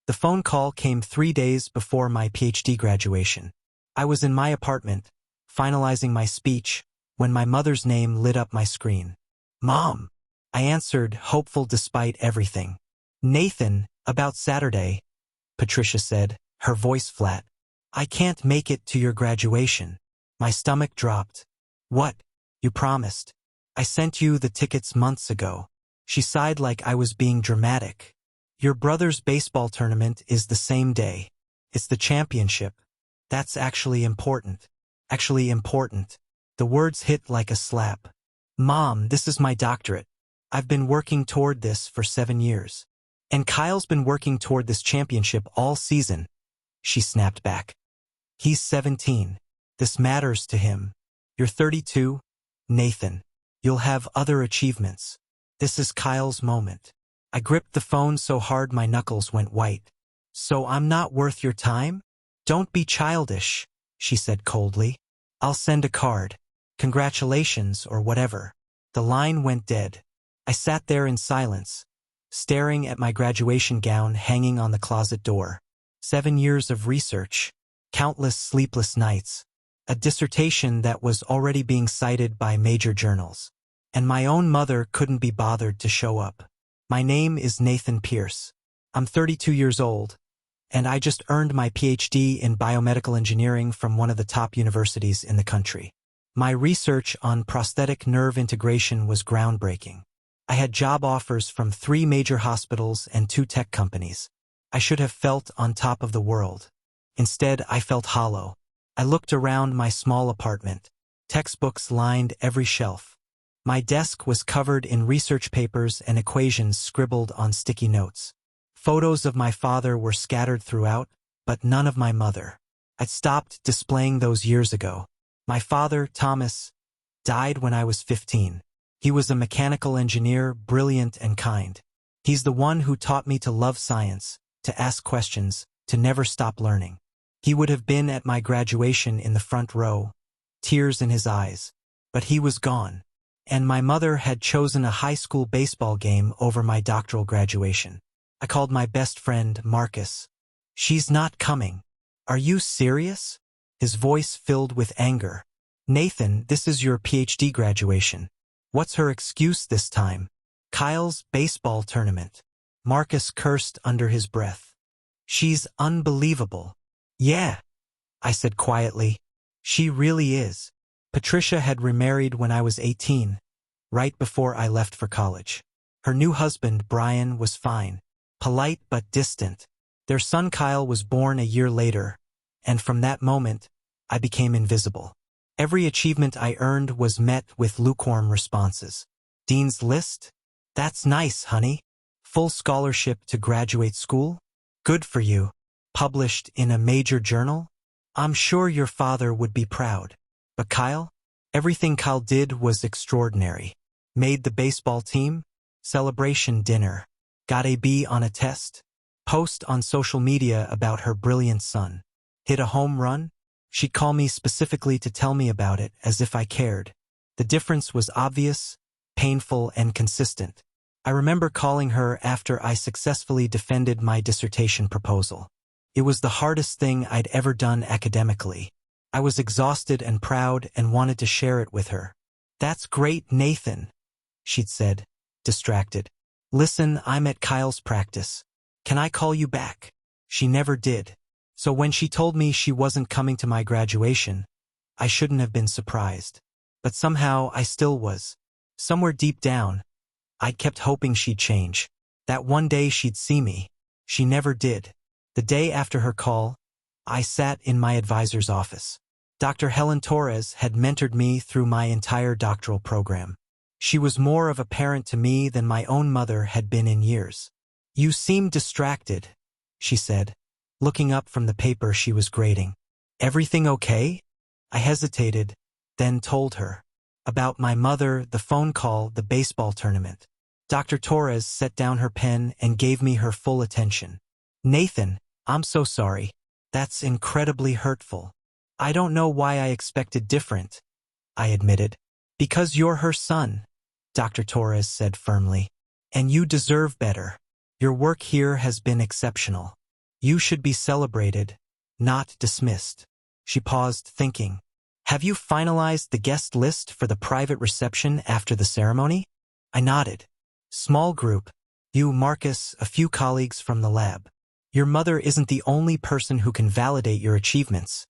The phone call came 3 days before my PhD graduation. I was in my apartment, finalizing my speech, when my mother's name lit up my screen. "Mom!" I answered, hopeful despite everything. "Nathan, about Saturday," Patricia said, her voice flat. "I can't make it to your graduation." My stomach dropped. "What? You promised. I sent you the tickets months ago." She sighed like I was being dramatic. "Your brother's baseball tournament is the same day. It's the championship. That's actually important. Actually important." The words hit like a slap. "Mom, this is my doctorate. I've been working toward this for 7 years. And Kyle's been working toward this championship all season." She snapped back. "He's 17. This matters to him. You're 32, Nathan. You'll have other achievements. This is Kyle's moment." I gripped the phone so hard my knuckles went white. "So I'm not worth your time? Don't be childish," she said coldly. "I'll send a card. Congratulations or whatever." The line went dead. I sat there in silence, staring at my graduation gown hanging on the closet door. 7 years of research, countless sleepless nights, a dissertation that was already being cited by major journals. And my own mother couldn't be bothered to show up. My name is Nathan Pierce. I'm 32 years old, and I just earned my PhD in biomedical engineering from one of the top universities in the country. My research on prosthetic nerve integration was groundbreaking. I had job offers from 3 major hospitals and 2 tech companies. I should have felt on top of the world. Instead, I felt hollow. I looked around my small apartment. Textbooks lined every shelf. My desk was covered in research papers and equations scribbled on sticky notes. Photos of my father were scattered throughout, but none of my mother. I'd stopped displaying those years ago. My father, Thomas, died when I was 15. He was a mechanical engineer, brilliant and kind. He's the one who taught me to love science, to ask questions, to never stop learning. He would have been at my graduation in the front row, tears in his eyes. But he was gone. And my mother had chosen a high school baseball game over my doctoral graduation. I called my best friend, Marcus. "She's not coming." "Are you serious?" His voice filled with anger. "Nathan, this is your PhD graduation. What's her excuse this time?" "Kyle's baseball tournament." Marcus cursed under his breath. "She's unbelievable." "Yeah," I said quietly. "She really is." Patricia had remarried when I was 18, right before I left for college. Her new husband, Brian, was fine, polite but distant. Their son Kyle was born a year later, and from that moment, I became invisible. Every achievement I earned was met with lukewarm responses. "Dean's List? That's nice, honey. Full scholarship to graduate school? Good for you. Published in a major journal? I'm sure your father would be proud." But Kyle? Everything Kyle did was extraordinary. Made the baseball team? Celebration dinner. Got a B on a test? Post on social media about her brilliant son. Hit a home run? She'd call me specifically to tell me about it, as if I cared. The difference was obvious, painful, and consistent. I remember calling her after I successfully defended my dissertation proposal. It was the hardest thing I'd ever done academically. I was exhausted and proud and wanted to share it with her. "That's great, Nathan," she'd said, distracted. "Listen, I'm at Kyle's practice. Can I call you back?" She never did. So when she told me she wasn't coming to my graduation, I shouldn't have been surprised. But somehow I still was. Somewhere deep down, I'd kept hoping she'd change. That one day she'd see me. She never did. The day after her call, I sat in my advisor's office. Dr. Helen Torres had mentored me through my entire doctoral program. She was more of a parent to me than my own mother had been in years. "You seem distracted," she said, looking up from the paper she was grading. "Everything okay?" I hesitated, then told her. About my mother, the phone call, the baseball tournament. Dr. Torres set down her pen and gave me her full attention. "Nathan, I'm so sorry. That's incredibly hurtful. I don't know why I expected different," I admitted. "Because you're her son," Dr. Torres said firmly. "And you deserve better. Your work here has been exceptional." You should be celebrated, not dismissed. She paused, thinking. Have you finalized the guest list for the private reception after the ceremony? I nodded. Small group. You, Marcus, a few colleagues from the lab. Your mother isn't the only person who can validate your achievements,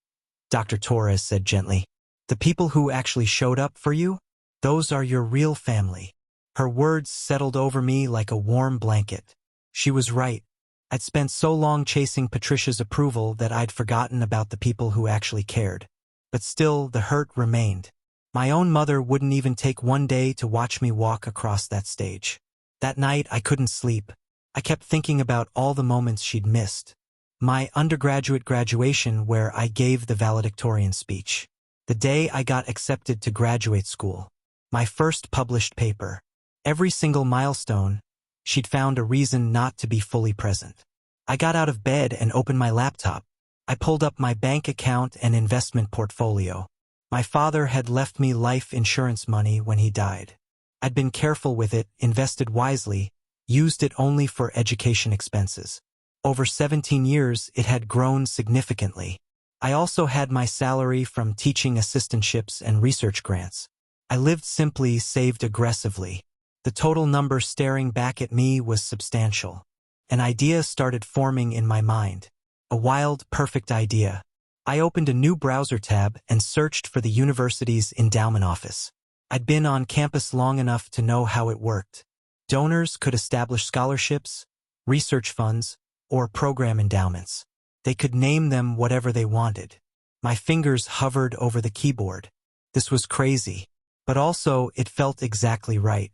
Dr. Torres said gently. The people who actually showed up for you, those are your real family. Her words settled over me like a warm blanket. She was right. I'd spent so long chasing Patricia's approval that I'd forgotten about the people who actually cared. But still, the hurt remained. My own mother wouldn't even take one day to watch me walk across that stage. That night, I couldn't sleep. I kept thinking about all the moments she'd missed. My undergraduate graduation where I gave the valedictorian speech. The day I got accepted to graduate school. My first published paper. Every single milestone, she'd found a reason not to be fully present. I got out of bed and opened my laptop. I pulled up my bank account and investment portfolio. My father had left me life insurance money when he died. I'd been careful with it, invested wisely, used it only for education expenses. Over 17 years, it had grown significantly. I also had my salary from teaching assistantships and research grants. I lived simply, saved aggressively. The total number staring back at me was substantial. An idea started forming in my mind. A wild, perfect idea. I opened a new browser tab and searched for the university's endowment office. I'd been on campus long enough to know how it worked. Donors could establish scholarships, research funds, or program endowments. They could name them whatever they wanted. My fingers hovered over the keyboard. This was crazy, but also it felt exactly right.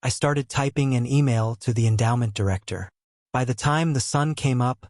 I started typing an email to the endowment director. By the time the sun came up,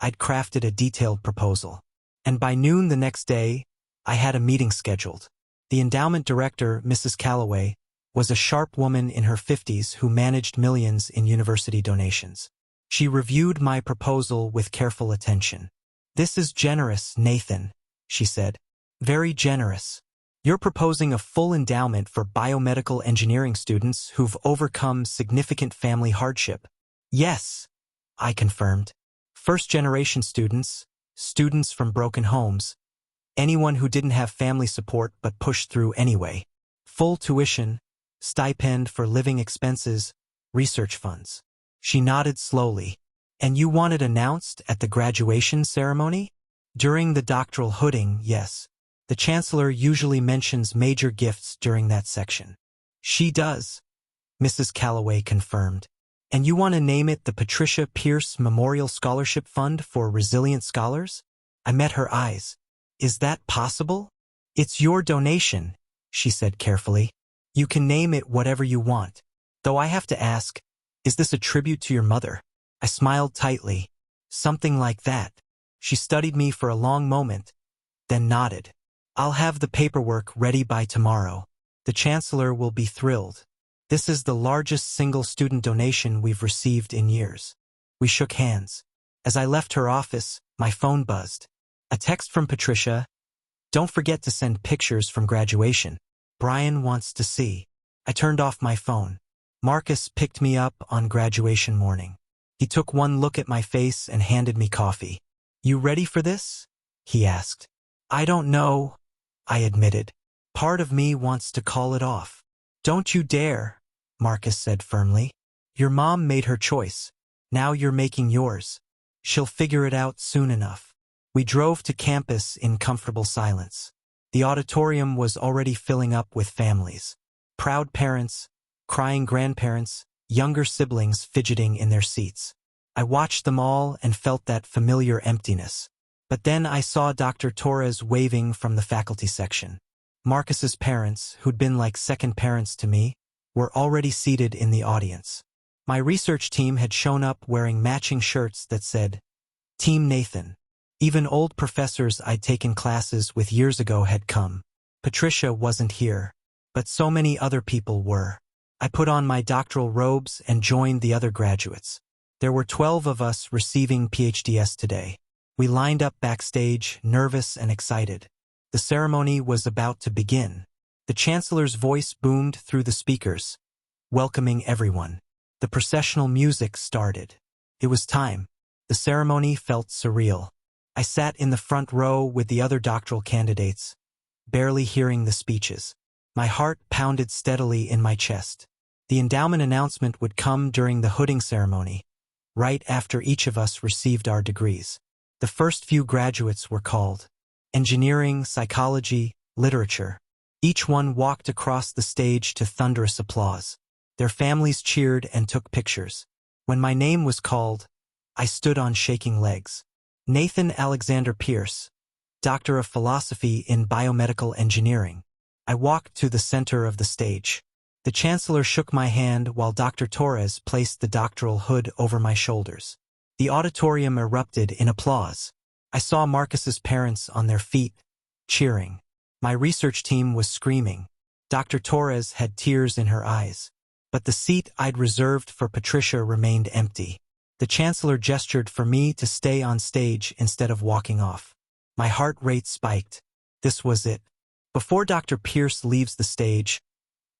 I'd crafted a detailed proposal. And by noon the next day, I had a meeting scheduled. The endowment director, Mrs. Calloway, was a sharp woman in her 50s who managed millions in university donations. She reviewed my proposal with careful attention. This is generous, Nathan, she said. Very generous. You're proposing a full endowment for biomedical engineering students who've overcome significant family hardship. Yes, I confirmed. First-generation students, students from broken homes, anyone who didn't have family support but pushed through anyway. Full tuition, stipend for living expenses, research funds. She nodded slowly. And you want it announced at the graduation ceremony? During the doctoral hooding, yes. The chancellor usually mentions major gifts during that section. She does, Mrs. Calloway confirmed. And you want to name it the Patricia Pierce Memorial Scholarship Fund for Resilient Scholars? I met her eyes. Is that possible? It's your donation, she said carefully. You can name it whatever you want. Though I have to ask, is this a tribute to your mother? I smiled tightly. Something like that. She studied me for a long moment, then nodded. I'll have the paperwork ready by tomorrow. The chancellor will be thrilled. This is the largest single student donation we've received in years. We shook hands. As I left her office, my phone buzzed. A text from Patricia. Don't forget to send pictures from graduation. Brian wants to see. I turned off my phone. Marcus picked me up on graduation morning. He took one look at my face and handed me coffee. You ready for this? He asked. I don't know, I admitted. Part of me wants to call it off. Don't you dare, Marcus said firmly. Your mom made her choice. Now you're making yours. She'll figure it out soon enough. We drove to campus in comfortable silence. The auditorium was already filling up with families. Proud parents, crying grandparents, younger siblings fidgeting in their seats. I watched them all and felt that familiar emptiness. But then I saw Dr. Torres waving from the faculty section. Marcus's parents, who'd been like second parents to me, were already seated in the audience. My research team had shown up wearing matching shirts that said, Team Nathan. Even old professors I'd taken classes with years ago had come. Patricia wasn't here, but so many other people were. I put on my doctoral robes and joined the other graduates. There were 12 of us receiving PhDs today. We lined up backstage, nervous and excited. The ceremony was about to begin. The chancellor's voice boomed through the speakers, welcoming everyone. The processional music started. It was time. The ceremony felt surreal. I sat in the front row with the other doctoral candidates, barely hearing the speeches. My heart pounded steadily in my chest. The endowment announcement would come during the hooding ceremony, right after each of us received our degrees. The first few graduates were called. Engineering, psychology, literature. Each one walked across the stage to thunderous applause. Their families cheered and took pictures. When my name was called, I stood on shaking legs. Nathan Alexander Pierce, Doctor of Philosophy in Biomedical Engineering. I walked to the center of the stage. The Chancellor shook my hand while Dr. Torres placed the doctoral hood over my shoulders. The auditorium erupted in applause. I saw Marcus's parents on their feet, cheering. My research team was screaming. Dr. Torres had tears in her eyes. But the seat I'd reserved for Patricia remained empty. The Chancellor gestured for me to stay on stage instead of walking off. My heart rate spiked. This was it. Before Dr. Pierce leaves the stage,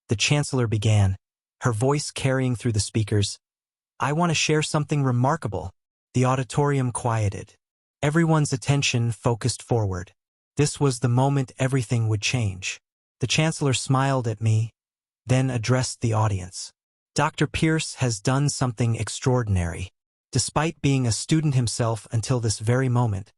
the Chancellor began, her voice carrying through the speakers. I want to share something remarkable. The auditorium quieted. Everyone's attention focused forward. This was the moment everything would change. The Chancellor smiled at me, then addressed the audience. Dr. Pierce has done something extraordinary. Despite being a student himself until this very moment,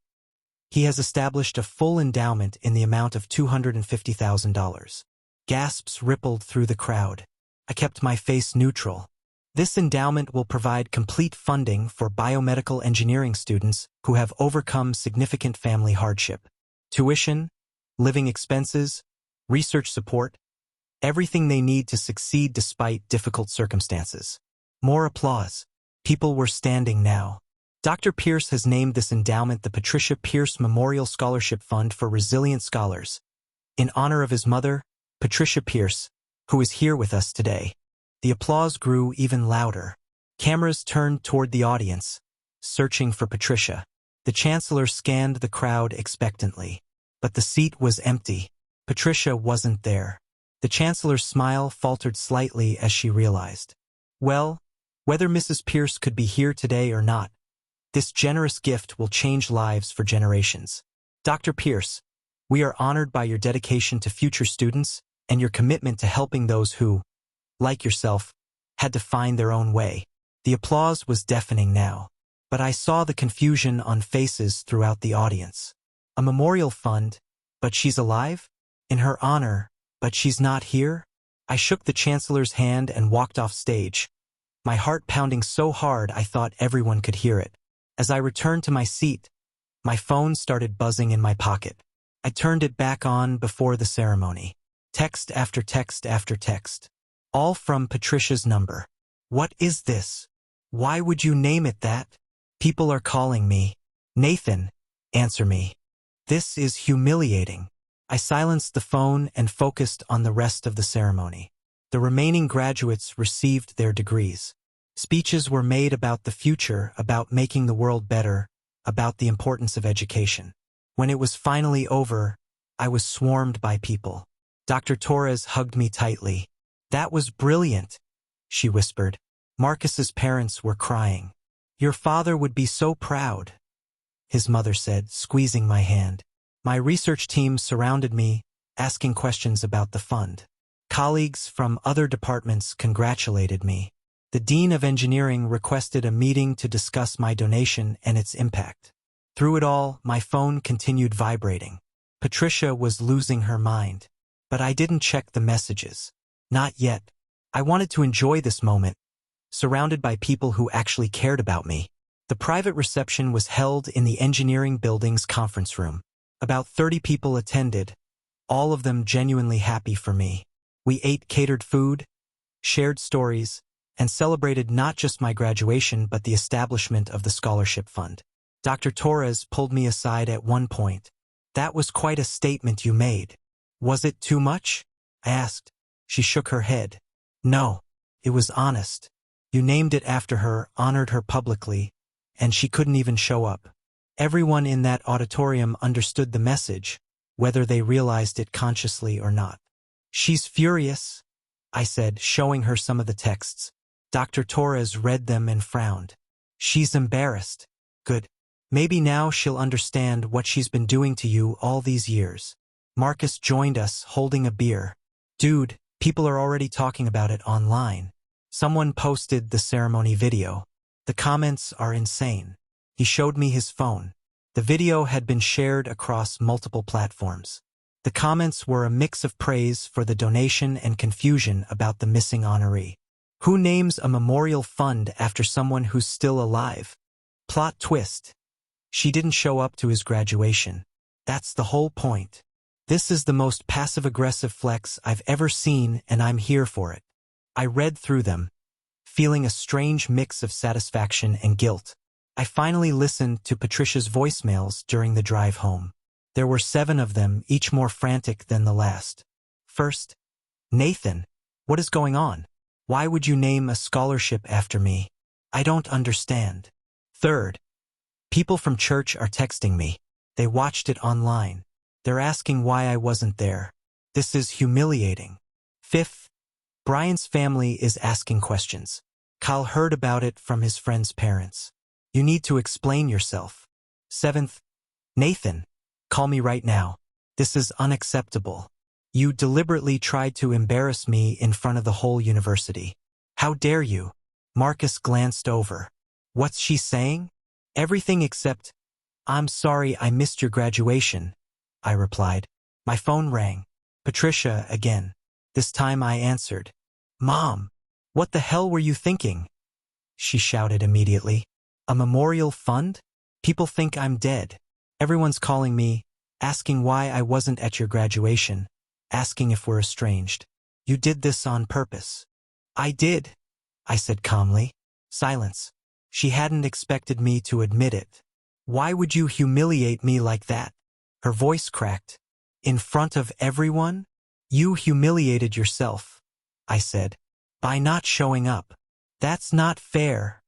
he has established a full endowment in the amount of $250,000. Gasps rippled through the crowd. I kept my face neutral. This endowment will provide complete funding for biomedical engineering students who have overcome significant family hardship. Tuition, living expenses, research support, everything they need to succeed despite difficult circumstances. More applause. People were standing now. Dr. Pierce has named this endowment the Patricia Pierce Memorial Scholarship Fund for Resilient Scholars, in honor of his mother, Patricia Pierce, who is here with us today. The applause grew even louder. Cameras turned toward the audience, searching for Patricia. The Chancellor scanned the crowd expectantly. But the seat was empty. Patricia wasn't there. The Chancellor's smile faltered slightly as she realized. Well, whether Mrs. Pierce could be here today or not, this generous gift will change lives for generations. Dr. Pierce, we are honored by your dedication to future students and your commitment to helping those who, like yourself, had to find their own way. The applause was deafening now, but I saw the confusion on faces throughout the audience. A memorial fund, but she's alive? In her honor, but she's not here? I shook the Chancellor's hand and walked off stage, my heart pounding so hard I thought everyone could hear it. As I returned to my seat, my phone started buzzing in my pocket. I turned it back on before the ceremony. Text after text after text. All from Patricia's number. What is this? Why would you name it that? People are calling me. Nathan, answer me. This is humiliating. I silenced the phone and focused on the rest of the ceremony. The remaining graduates received their degrees. Speeches were made about the future, about making the world better, about the importance of education. When it was finally over, I was swarmed by people. Dr. Torres hugged me tightly. That was brilliant, she whispered. Marcus's parents were crying. Your father would be so proud, his mother said, squeezing my hand. My research team surrounded me, asking questions about the fund. Colleagues from other departments congratulated me. The Dean of Engineering requested a meeting to discuss my donation and its impact. Through it all, my phone continued vibrating. Patricia was losing her mind. But I didn't check the messages. Not yet. I wanted to enjoy this moment, surrounded by people who actually cared about me. The private reception was held in the engineering building's conference room. About 30 people attended, all of them genuinely happy for me. We ate catered food, shared stories, and celebrated not just my graduation but the establishment of the scholarship fund. Dr. Torres pulled me aside at one point. That was quite a statement you made. Was it too much? I asked. She shook her head. No, it was honest. You named it after her, honored her publicly, and she couldn't even show up. Everyone in that auditorium understood the message, whether they realized it consciously or not. She's furious, I said, showing her some of the texts. Dr. Torres read them and frowned. She's embarrassed. Good. Maybe now she'll understand what she's been doing to you all these years. Marcus joined us, holding a beer. Dude, people are already talking about it online. Someone posted the ceremony video. The comments are insane. He showed me his phone. The video had been shared across multiple platforms. The comments were a mix of praise for the donation and confusion about the missing honoree. Who names a memorial fund after someone who's still alive? Plot twist. She didn't show up to his graduation. That's the whole point. This is the most passive-aggressive flex I've ever seen, and I'm here for it. I read through them, feeling a strange mix of satisfaction and guilt. I finally listened to Patricia's voicemails during the drive home. There were 7 of them, each more frantic than the last. First, Nathan, what is going on? Why would you name a scholarship after me? I don't understand. Third, people from church are texting me. They watched it online. They're asking why I wasn't there. This is humiliating. Fifth, Brian's family is asking questions. Kyle heard about it from his friend's parents. You need to explain yourself. Seventh, Nathan, call me right now. This is unacceptable. You deliberately tried to embarrass me in front of the whole university. How dare you? Marcus glanced over. What's she saying? Everything except, I'm sorry I missed your graduation, I replied. My phone rang. Patricia again. This time I answered. Mom, what the hell were you thinking? She shouted immediately. A memorial fund? People think I'm dead. Everyone's calling me, asking why I wasn't at your graduation, asking if we're estranged. You did this on purpose. I did, I said calmly. Silence. She hadn't expected me to admit it. Why would you humiliate me like that? Her voice cracked. In front of everyone? You humiliated yourself, I said, by not showing up. That's not fair,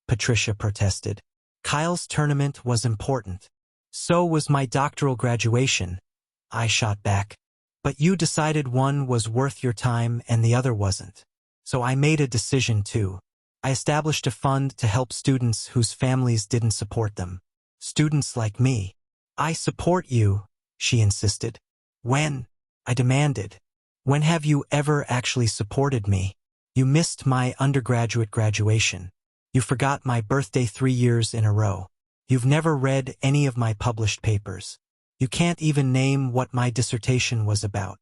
Patricia protested. Kyle's tournament was important. So was my doctoral graduation, I shot back. But you decided one was worth your time and the other wasn't. So I made a decision too. I established a fund to help students whose families didn't support them. Students like me. I support you, she insisted. When? I demanded. When have you ever actually supported me? You missed my undergraduate graduation. You forgot my birthday 3 years in a row. You've never read any of my published papers. You can't even name what my dissertation was about.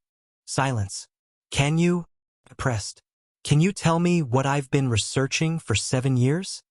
Silence. Can you? I pressed. Can you tell me what I've been researching for 7 years?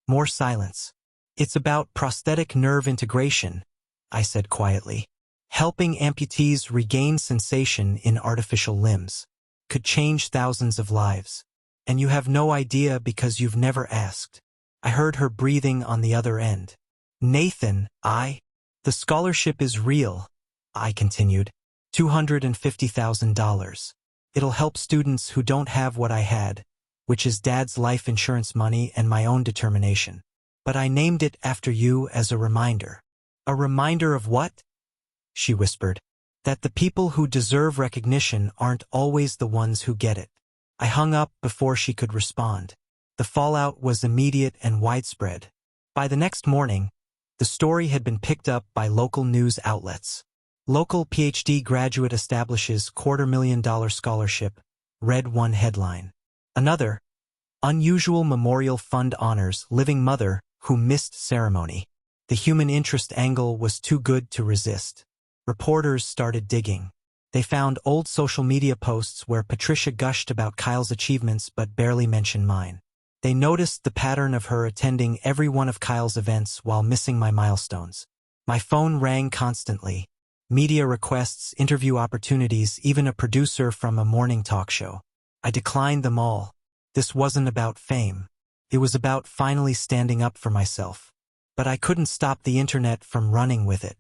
More silence. It's about prosthetic nerve integration, I said quietly. Helping amputees regain sensation in artificial limbs. Could change thousands of lives. And you have no idea because you've never asked. I heard her breathing on the other end. Nathan, the scholarship is real, I continued. $250,000. It'll help students who don't have what I had, which is Dad's life insurance money and my own determination. But I named it after you as a reminder. A reminder of what? She whispered. That the people who deserve recognition aren't always the ones who get it. I hung up before she could respond. The fallout was immediate and widespread. By the next morning, the story had been picked up by local news outlets. Local PhD graduate establishes $250,000 scholarship, read one headline. Another, unusual memorial fund honors living mother who missed ceremony. The human interest angle was too good to resist. Reporters started digging. They found old social media posts where Patricia gushed about Kyle's achievements but barely mentioned mine. They noticed the pattern of her attending every one of Kyle's events while missing my milestones. My phone rang constantly. Media requests, interview opportunities, even a producer from a morning talk show. I declined them all. This wasn't about fame. It was about finally standing up for myself. But I couldn't stop the internet from running with it.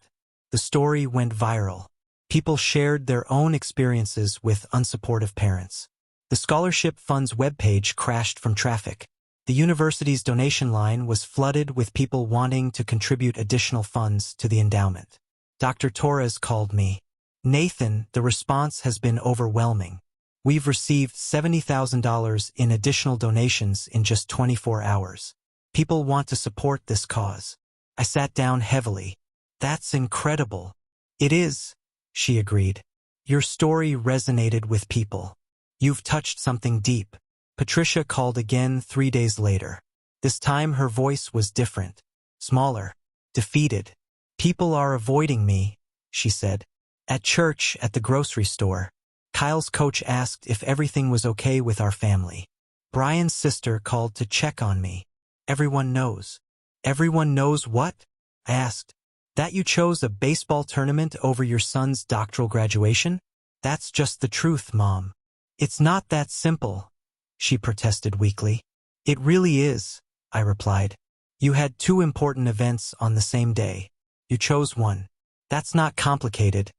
The story went viral. People shared their own experiences with unsupportive parents. The scholarship fund's webpage crashed from traffic. The university's donation line was flooded with people wanting to contribute additional funds to the endowment. Dr. Torres called me. Nathan, the response has been overwhelming. We've received $70,000 in additional donations in just 24 hours. People want to support this cause. I sat down heavily. That's incredible. It is, she agreed. Your story resonated with people. You've touched something deep. Patricia called again 3 days later. This time her voice was different, smaller, defeated. People are avoiding me, she said. At church, at the grocery store. Kyle's coach asked if everything was okay with our family. Brian's sister called to check on me. Everyone knows. Everyone knows what? I asked. That you chose a baseball tournament over your son's doctoral graduation? That's just the truth, Mom. It's not that simple, she protested weakly. It really is, I replied. You had 2 important events on the same day. You chose one. That's not complicated.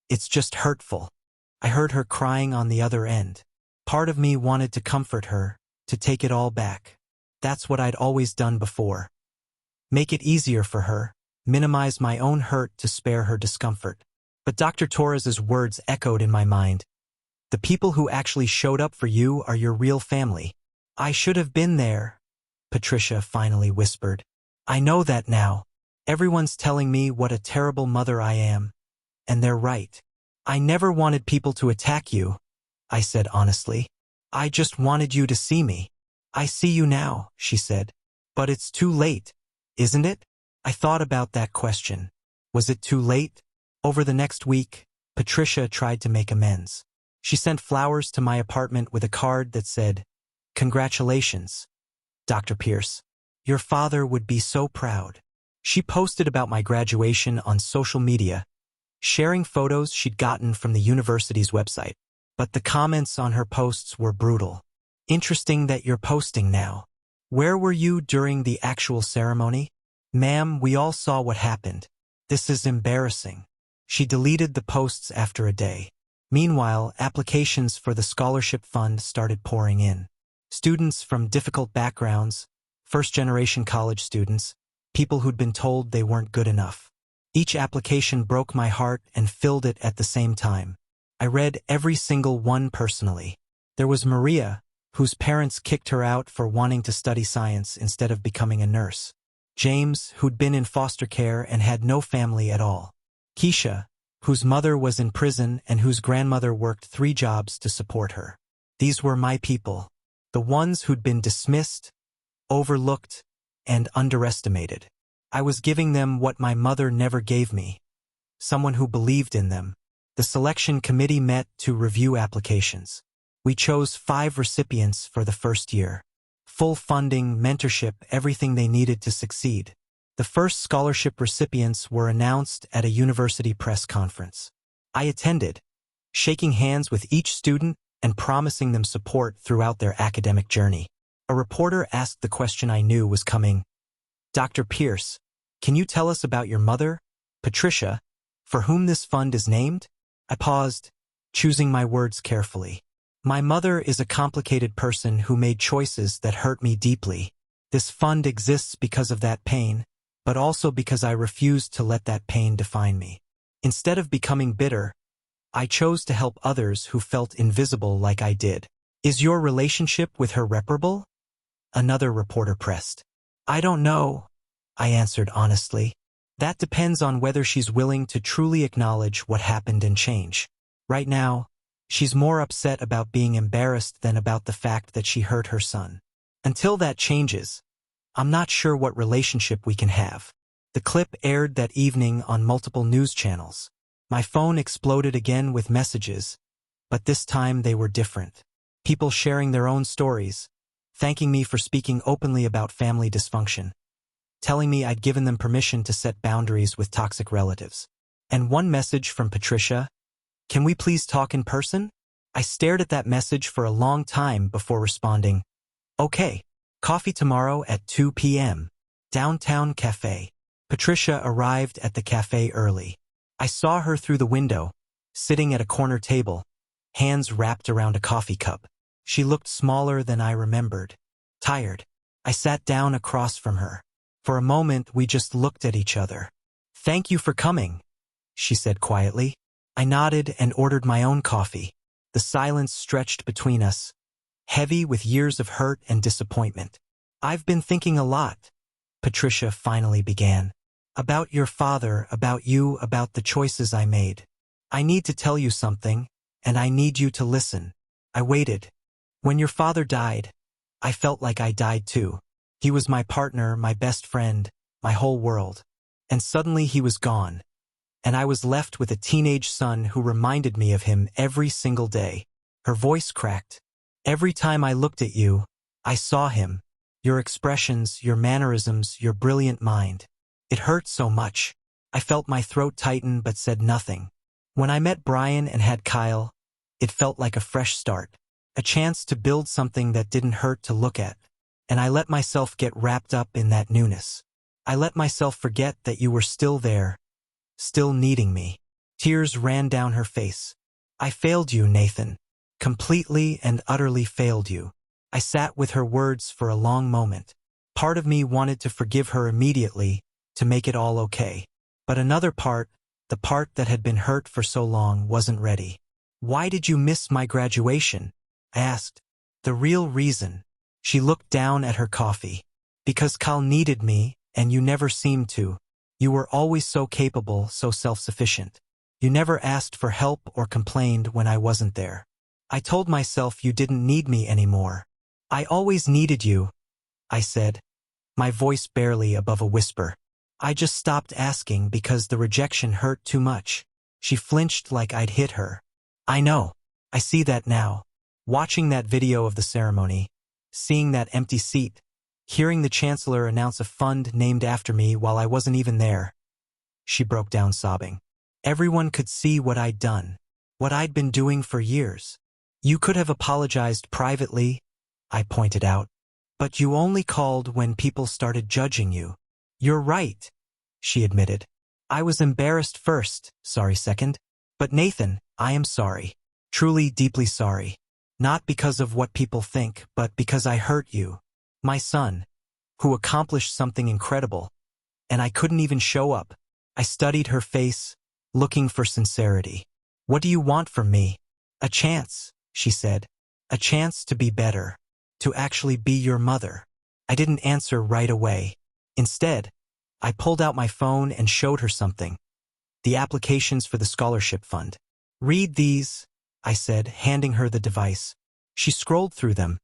It's just hurtful. I heard her crying on the other end. Part of me wanted to comfort her, to take it all back. That's what I'd always done before. Make it easier for her, minimize my own hurt to spare her discomfort. But Dr. Torres's words echoed in my mind. The people who actually showed up for you are your real family. I should have been there, Patricia finally whispered. I know that now. Everyone's telling me what a terrible mother I am. And they're right. I never wanted people to attack you, I said honestly. I just wanted you to see me. I see you now, she said. But it's too late, isn't it? I thought about that question. Was it too late? Over the next week, Patricia tried to make amends. She sent flowers to my apartment with a card that said, Congratulations, Dr. Pierce. Your father would be so proud. She posted about my graduation on social media, sharing photos she'd gotten from the university's website. But the comments on her posts were brutal. Interesting that you're posting now. Where were you during the actual ceremony? Ma'am, we all saw what happened. This is embarrassing. She deleted the posts after a day. Meanwhile, applications for the scholarship fund started pouring in. Students from difficult backgrounds, first-generation college students, people who'd been told they weren't good enough. Each application broke my heart and filled it at the same time. I read every single one personally. There was Maria, whose parents kicked her out for wanting to study science instead of becoming a nurse. James, who'd been in foster care and had no family at all. Keisha, whose mother was in prison and whose grandmother worked 3 jobs to support her. These were my people, the ones who'd been dismissed, overlooked, and underestimated. I was giving them what my mother never gave me, someone who believed in them. The selection committee met to review applications. We chose 5 recipients for the first year. Full funding, mentorship, everything they needed to succeed. The first scholarship recipients were announced at a university press conference. I attended, shaking hands with each student and promising them support throughout their academic journey. A reporter asked the question I knew was coming. Dr. Pierce, can you tell us about your mother, Patricia, for whom this fund is named? I paused, choosing my words carefully. My mother is a complicated person who made choices that hurt me deeply. This fund exists because of that pain, but also because I refused to let that pain define me. Instead of becoming bitter, I chose to help others who felt invisible like I did. Is your relationship with her reparable? Another reporter pressed. I don't know, I answered honestly. That depends on whether she's willing to truly acknowledge what happened and change. Right now, she's more upset about being embarrassed than about the fact that she hurt her son. Until that changes, I'm not sure what relationship we can have. The clip aired that evening on multiple news channels. My phone exploded again with messages, but this time they were different. People sharing their own stories, thanking me for speaking openly about family dysfunction, telling me I'd given them permission to set boundaries with toxic relatives. And one message from Patricia, can we please talk in person? I stared at that message for a long time before responding, okay, coffee tomorrow at 2 p.m. Downtown Cafe. Patricia arrived at the cafe early. I saw her through the window, sitting at a corner table, hands wrapped around a coffee cup. She looked smaller than I remembered, tired. I sat down across from her. For a moment, we just looked at each other. Thank you for coming, she said quietly. I nodded and ordered my own coffee. The silence stretched between us, heavy with years of hurt and disappointment. I've been thinking a lot, Patricia finally began. About your father, about you, about the choices I made. I need to tell you something, and I need you to listen. I waited. When your father died, I felt like I died too. He was my partner, my best friend, my whole world. And suddenly he was gone. And I was left with a teenage son who reminded me of him every single day. Her voice cracked. Every time I looked at you, I saw him. Your expressions, your mannerisms, your brilliant mind. It hurt so much. I felt my throat tighten but said nothing. When I met Brian and had Kyle, it felt like a fresh start. A chance to build something that didn't hurt to look at. And I let myself get wrapped up in that newness. I let myself forget that you were still there, still needing me. Tears ran down her face. I failed you, Nathan. Completely and utterly failed you. I sat with her words for a long moment. Part of me wanted to forgive her immediately, to make it all okay. But another part, the part that had been hurt for so long, wasn't ready. Why did you miss my graduation? I asked. The real reason. She looked down at her coffee. Because Kyle needed me, and you never seemed to. You were always so capable, so self-sufficient. You never asked for help or complained when I wasn't there. I told myself you didn't need me anymore. I always needed you, I said, my voice barely above a whisper. I just stopped asking because the rejection hurt too much. She flinched like I'd hit her. I know. I see that now. Watching that video of the ceremony, seeing that empty seat, hearing the chancellor announce a fund named after me while I wasn't even there. She broke down sobbing. Everyone could see what I'd done, what I'd been doing for years. You could have apologized privately, I pointed out. But you only called when people started judging you. You're right, she admitted. I was embarrassed first, sorry second. But Nathan, I am sorry. Truly, deeply sorry. Not because of what people think, but because I hurt you. My son, who accomplished something incredible. And I couldn't even show up. I studied her face, looking for sincerity. What do you want from me? A chance, she said. A chance to be better. To actually be your mother. I didn't answer right away. Instead, I pulled out my phone and showed her something. The applications for the scholarship fund. Read these, I said, handing her the device. She scrolled through them,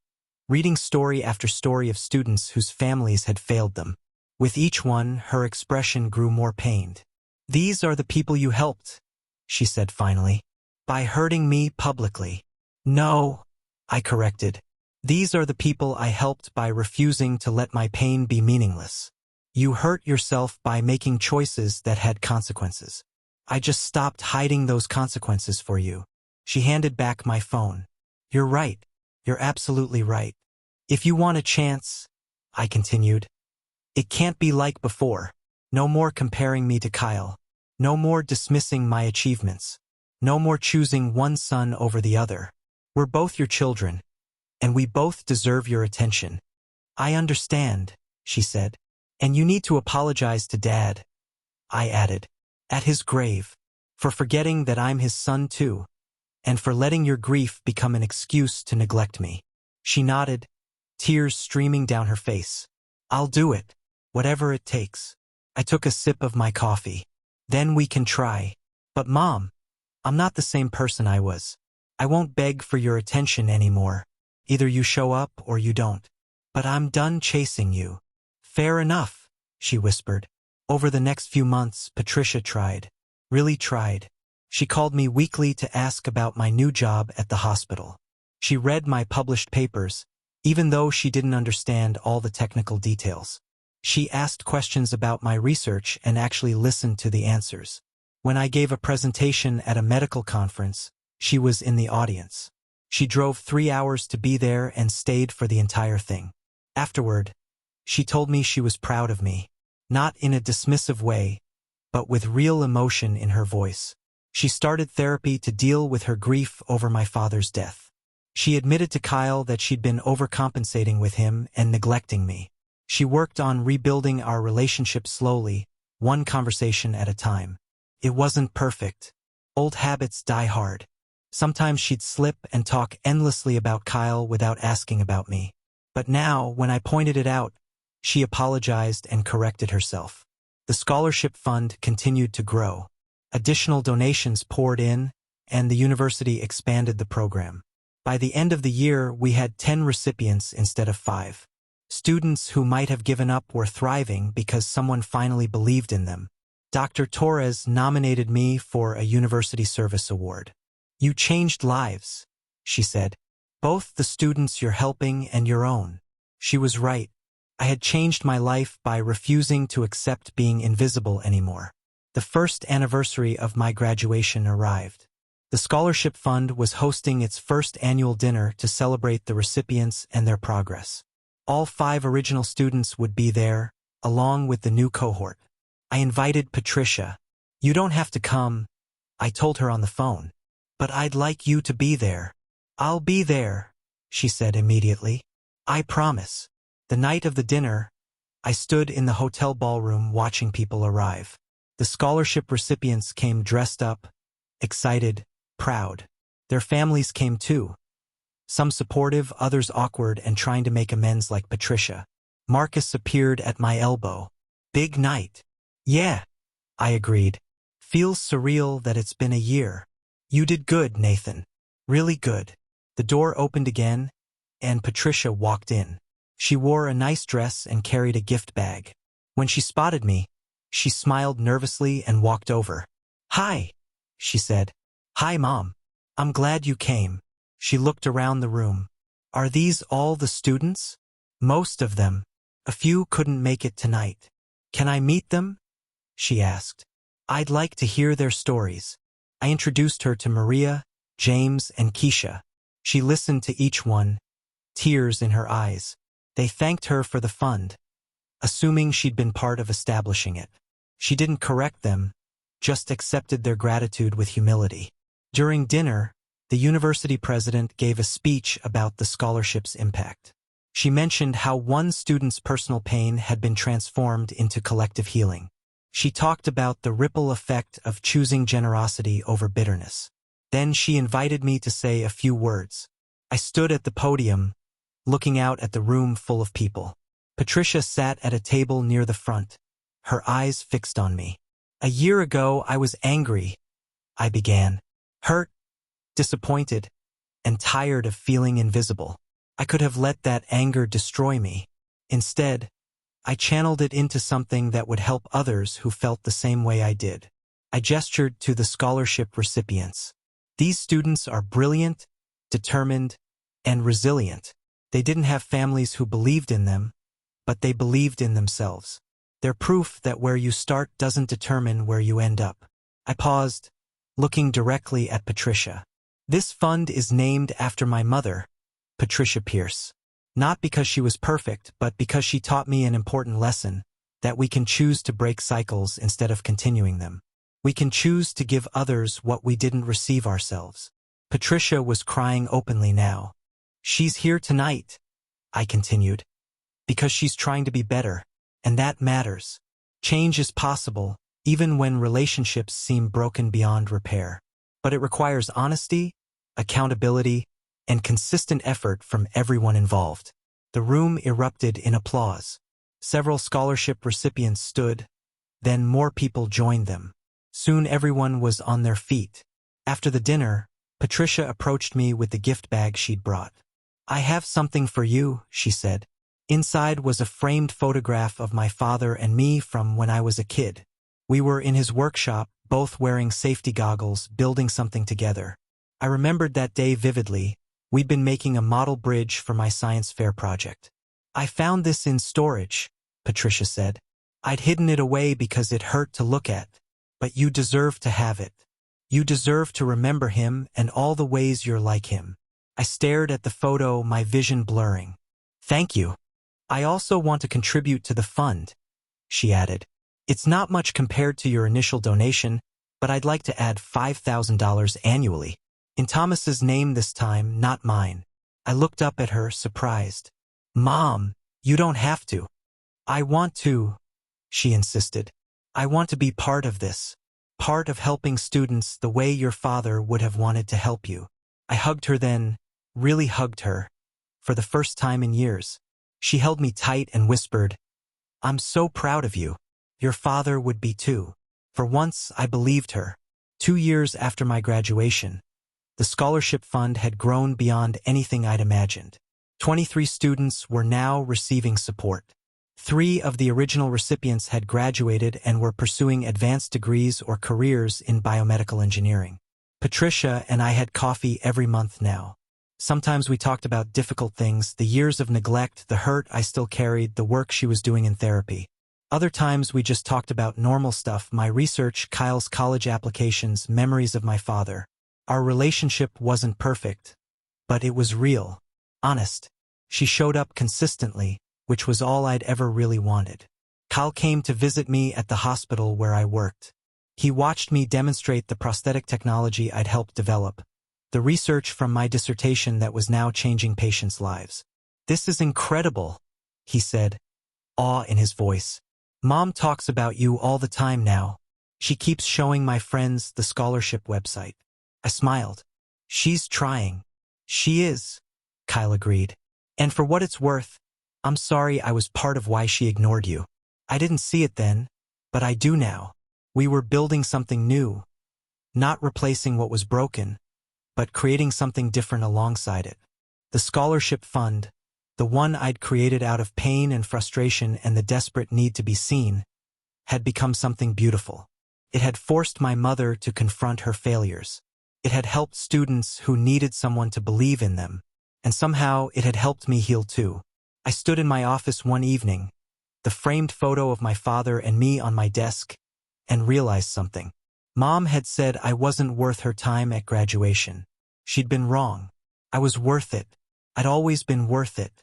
reading story after story of students whose families had failed them. With each one, her expression grew more pained. These are the people you helped, she said finally, by hurting me publicly. No, I corrected. These are the people I helped by refusing to let my pain be meaningless. You hurt yourself by making choices that had consequences. I just stopped hiding those consequences for you. She handed back my phone. You're right. You're absolutely right. If you want a chance, I continued, it can't be like before. No more comparing me to Kyle. No more dismissing my achievements. No more choosing one son over the other. We're both your children, and we both deserve your attention. I understand, she said. And you need to apologize to Dad, I added, at his grave, for forgetting that I'm his son too, and for letting your grief become an excuse to neglect me. She nodded, tears streaming down her face. I'll do it, whatever it takes. I took a sip of my coffee. Then we can try. But Mom, I'm not the same person I was. I won't beg for your attention anymore. Either you show up or you don't. But I'm done chasing you. Fair enough, she whispered. Over the next few months, Patricia tried. Really tried. She called me weekly to ask about my new job at the hospital. She read my published papers, even though she didn't understand all the technical details. She asked questions about my research and actually listened to the answers. When I gave a presentation at a medical conference, she was in the audience. She drove 3 hours to be there and stayed for the entire thing. Afterward, she told me she was proud of me, not in a dismissive way, but with real emotion in her voice. She started therapy to deal with her grief over my father's death. She admitted to Kyle that she'd been overcompensating with him and neglecting me. She worked on rebuilding our relationship slowly, one conversation at a time. It wasn't perfect. Old habits die hard. Sometimes she'd slip and talk endlessly about Kyle without asking about me. But now, when I pointed it out, she apologized and corrected herself. The scholarship fund continued to grow. Additional donations poured in, and the university expanded the program. By the end of the year, we had 10 recipients instead of 5. Students who might have given up were thriving because someone finally believed in them. Dr. Torres nominated me for a University Service Award. "You changed lives," she said. "Both the students you're helping and your own." She was right. I had changed my life by refusing to accept being invisible anymore. The first anniversary of my graduation arrived. The scholarship fund was hosting its first annual dinner to celebrate the recipients and their progress. All 5 original students would be there, along with the new cohort. I invited Patricia. "You don't have to come," I told her on the phone. "But I'd like you to be there." "I'll be there," she said immediately. "I promise." The night of the dinner, I stood in the hotel ballroom watching people arrive. The scholarship recipients came dressed up, excited, proud. Their families came too. Some supportive, others awkward and trying to make amends like Patricia. Marcus appeared at my elbow. "Big night." "Yeah," I agreed. "Feels surreal that it's been a year." "You did good, Nathan. Really good." The door opened again, and Patricia walked in. She wore a nice dress and carried a gift bag. When she spotted me, she smiled nervously and walked over. "Hi," she said. "Hi, Mom. I'm glad you came." She looked around the room. "Are these all the students?" "Most of them. A few couldn't make it tonight." "Can I meet them?" she asked. "I'd like to hear their stories." I introduced her to Maria, James, and Keisha. She listened to each one, tears in her eyes. They thanked her for the fund, assuming she'd been part of establishing it. She didn't correct them, just accepted their gratitude with humility. During dinner, the university president gave a speech about the scholarship's impact. She mentioned how one student's personal pain had been transformed into collective healing. She talked about the ripple effect of choosing generosity over bitterness. Then she invited me to say a few words. I stood at the podium, looking out at the room full of people. Patricia sat at a table near the front, her eyes fixed on me. "A year ago I was angry," I began. "Hurt, disappointed, and tired of feeling invisible. I could have let that anger destroy me. Instead, I channeled it into something that would help others who felt the same way I did." I gestured to the scholarship recipients. "These students are brilliant, determined, and resilient. They didn't have families who believed in them, but they believed in themselves. They're proof that where you start doesn't determine where you end up." I paused, looking directly at Patricia. "This fund is named after my mother, Patricia Pierce. Not because she was perfect, but because she taught me an important lesson, that we can choose to break cycles instead of continuing them. We can choose to give others what we didn't receive ourselves." Patricia was crying openly now. "She's here tonight," I continued, "because she's trying to be better, and that matters. Change is possible, even when relationships seem broken beyond repair. But it requires honesty, accountability, and consistent effort from everyone involved." The room erupted in applause. Several scholarship recipients stood, then more people joined them. Soon everyone was on their feet. After the dinner, Patricia approached me with the gift bag she'd brought. "I have something for you," she said. Inside was a framed photograph of my father and me from when I was a kid. We were in his workshop, both wearing safety goggles, building something together. I remembered that day vividly. We'd been making a model bridge for my science fair project. "I found this in storage," Patricia said. "I'd hidden it away because it hurt to look at. But you deserve to have it. You deserve to remember him and all the ways you're like him." I stared at the photo, my vision blurring. "Thank you. I also want to contribute to the fund," she added. "It's not much compared to your initial donation, but I'd like to add $5,000 annually. In Thomas's name this time, not mine." I looked up at her, surprised. "Mom, you don't have to." "I want to," she insisted. "I want to be part of this. Part of helping students the way your father would have wanted to help you." I hugged her then, really hugged her, for the first time in years. She held me tight and whispered, "I'm so proud of you. Your father would be too. For once, I believed her. 2 years after my graduation, the scholarship fund had grown beyond anything I'd imagined. 23 students were now receiving support. 3 of the original recipients had graduated and were pursuing advanced degrees or careers in biomedical engineering. Patricia and I had coffee every month now. Sometimes we talked about difficult things, the years of neglect, the hurt I still carried, the work she was doing in therapy. Other times we just talked about normal stuff, my research, Kyle's college applications, memories of my father. Our relationship wasn't perfect, but it was real, honest. She showed up consistently, which was all I'd ever really wanted. Kyle came to visit me at the hospital where I worked. He watched me demonstrate the prosthetic technology I'd helped develop, the research from my dissertation that was now changing patients' lives. "This is incredible," he said, awe in his voice. "Mom talks about you all the time now. She keeps showing my friends the scholarship website." I smiled. "She's trying." "She is," Kyle agreed. "And for what it's worth, I'm sorry I was part of why she ignored you. I didn't see it then, but I do now. We were building something new, not replacing what was broken, but creating something different alongside it. The scholarship fund, the one I'd created out of pain and frustration and the desperate need to be seen, had become something beautiful. It had forced my mother to confront her failures. It had helped students who needed someone to believe in them, and somehow it had helped me heal too. I stood in my office one evening, the framed photo of my father and me on my desk, and realized something. Mom had said I wasn't worth her time at graduation. She'd been wrong. I was worth it. I'd always been worth it.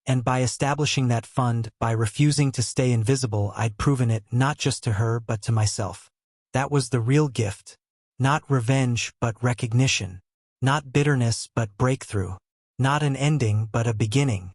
And by establishing that fund, by refusing to stay invisible, I'd proven it not just to her but to myself. That was the real gift. Not revenge but recognition. Not bitterness but breakthrough. Not an ending but a beginning.